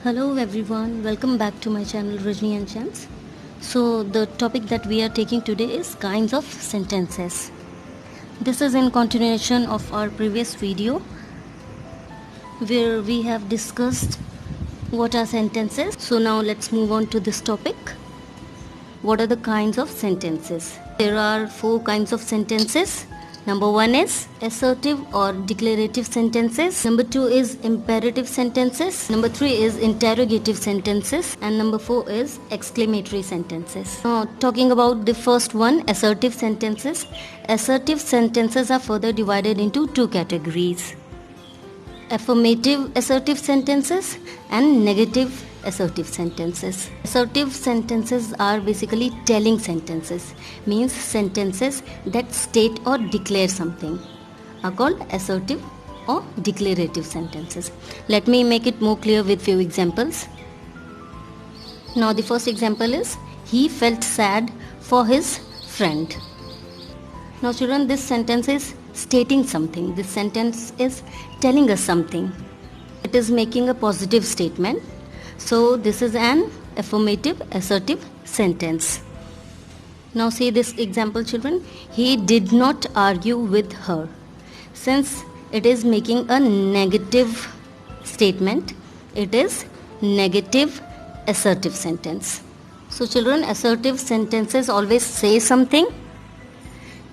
Hello everyone, welcome back to my channel Rajni and Chance. So the topic that we are taking today is kinds of sentences. This is in continuation of our previous video where we have discussed what are sentences. So now let's move on to this topic. What are the kinds of sentences? There are 4 kinds of sentences. Number 1 is assertive or declarative sentences. Number 2 is imperative sentences. Number 3 is interrogative sentences. And number 4 is exclamatory sentences. Now, talking about the first one, assertive sentences. Assertive sentences are further divided into 2 categories. Affirmative assertive sentences and negative assertive sentences. Assertive sentences are basically telling sentences, means sentences that state or declare something are called assertive or declarative sentences. Let me make it more clear with few examples. Now the first example is, he felt sad for his friend. Now children, this sentence is stating something. This sentence is telling us something. It is making a positive statement. So this is an affirmative assertive sentence. Now see this example children. He did not argue with her. Since it is making a negative statement, it is negative assertive sentence. So children, assertive sentences always say something.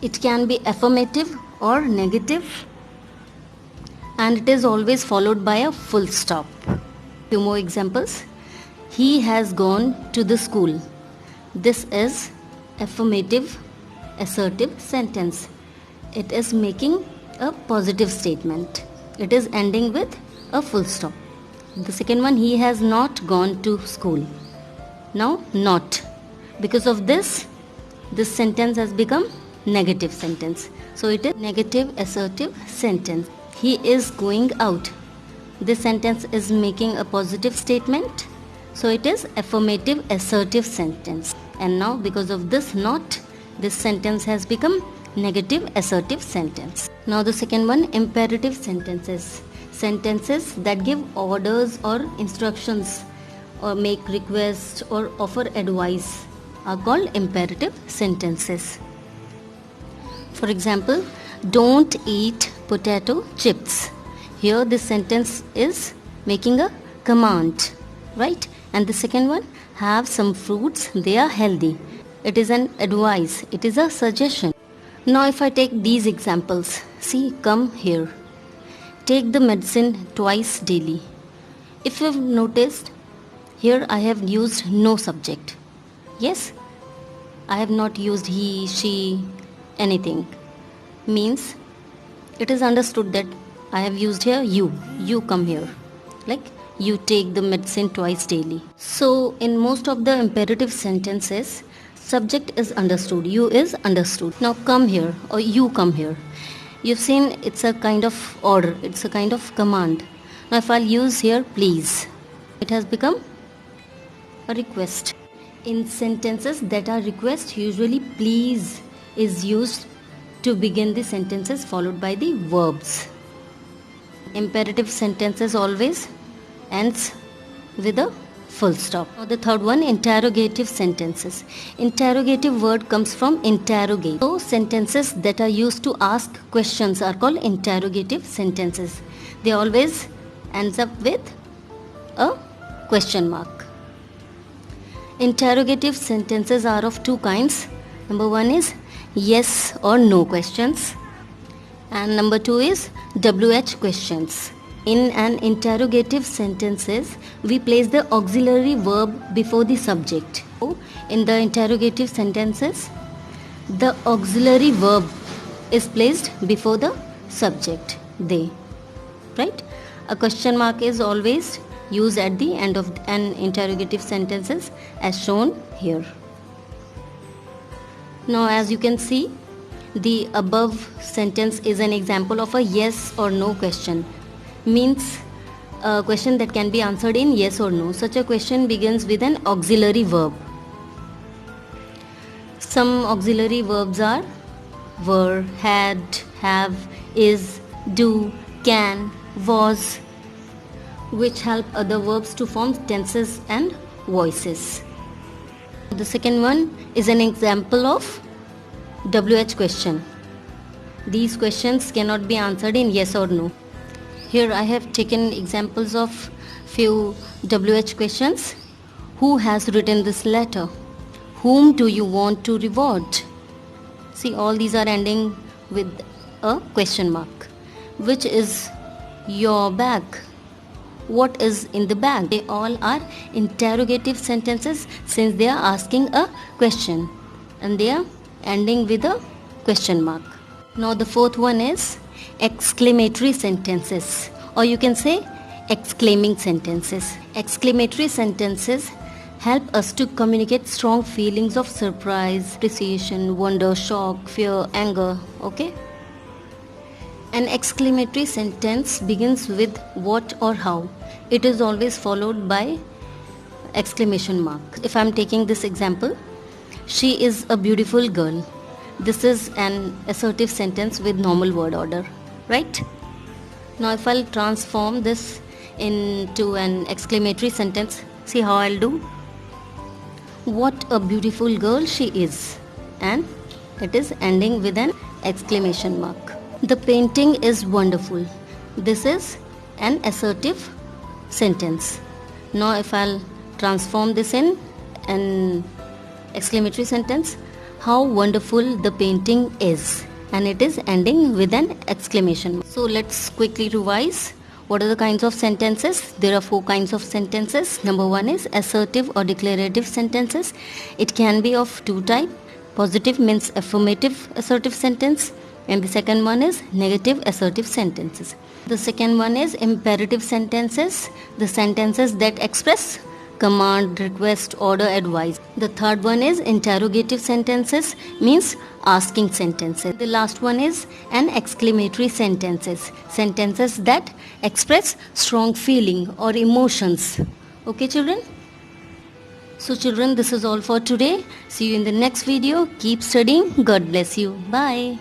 It can be affirmative or negative, and it is always followed by a full stop. Few more examples. He has gone to the school. This is affirmative assertive sentence. It is making a positive statement. It is ending with a full stop. The second one, he has not gone to school. Now not. Because of this sentence has become negative sentence. So it is negative assertive sentence. He is going out. This sentence is making a positive statement. So it is affirmative assertive sentence. And now because of this not, this sentence has become negative assertive sentence. Now the second one, imperative sentences. Sentences that give orders or instructions or make requests or offer advice are called imperative sentences. For example, don't eat potato chips. Here this sentence is making a command, right? And the second one, have some fruits, they are healthy. It is an advice, it is a suggestion. Now if I take these examples, see, come here. Take the medicine twice daily. If you have noticed, here I have used no subject. Yes, I have not used he, she, anything. Means it is understood that I have used here you. You come here. Like you take the medicine twice daily. So in most of the imperative sentences, subject is understood. You is understood. Now come here or you come here. You've seen it's a kind of order. It's a kind of command. Now if I'll use here please, it has become a request. In sentences that are request, usually please is used to begin the sentences followed by the verbs. Imperative sentences always ends with a full stop. Now the third one, interrogative sentences. Interrogative word comes from interrogate. So sentences that are used to ask questions are called interrogative sentences. They always ends up with a question mark. Interrogative sentences are of 2 kinds. Number 1 is yes or no questions, and number 2 is WH questions. In an interrogative sentences, we place the auxiliary verb before the subject. In the interrogative sentences, the auxiliary verb is placed before the subject, they, right? A question mark is always used at the end of an interrogative sentences as shown here. Now as you can see, the above sentence is an example of a yes or no question. Means a question that can be answered in yes or no. Such a question begins with an auxiliary verb. Some auxiliary verbs are were, had, have, is, do, can, was. which help other verbs to form tenses and voices. The second one is an example of WH question. These questions cannot be answered in yes or no. Here I have taken examples of few WH questions. Who has written this letter? Whom do you want to reward? See, all these are ending with a question mark. Which is your bag? What is in the bag? They all are interrogative sentences since they are asking a question and they are ending with a question mark. Now the fourth one is exclamatory sentences, or you can say exclaiming sentences. Exclamatory sentences help us to communicate strong feelings of surprise, appreciation, wonder, shock, fear, anger. Okay? An exclamatory sentence begins with what or how. It is always followed by exclamation mark. If I am taking this example, she is a beautiful girl. This is an assertive sentence with normal word order, right? Now if I'll transform this into an exclamatory sentence, see how I'll do. What a beautiful girl she is, and it is ending with an exclamation mark. The painting is wonderful. This is an assertive sentence. Now if I'll transform this in an exclamatory sentence, how wonderful the painting is, and it is ending with an exclamation. So let's quickly revise. What are the kinds of sentences? There are 4 kinds of sentences. Number 1 is assertive or declarative sentences. It can be of 2 types. Positive means affirmative assertive sentence, and the second one is negative assertive sentences. The second one is imperative sentences, the sentences that express command, request, order, advice. The third one is interrogative sentences, means asking sentences. The last one is an exclamatory sentences, sentences that express strong feeling or emotions. Okay children? So children, this is all for today. See you in the next video. Keep studying. God bless you. Bye.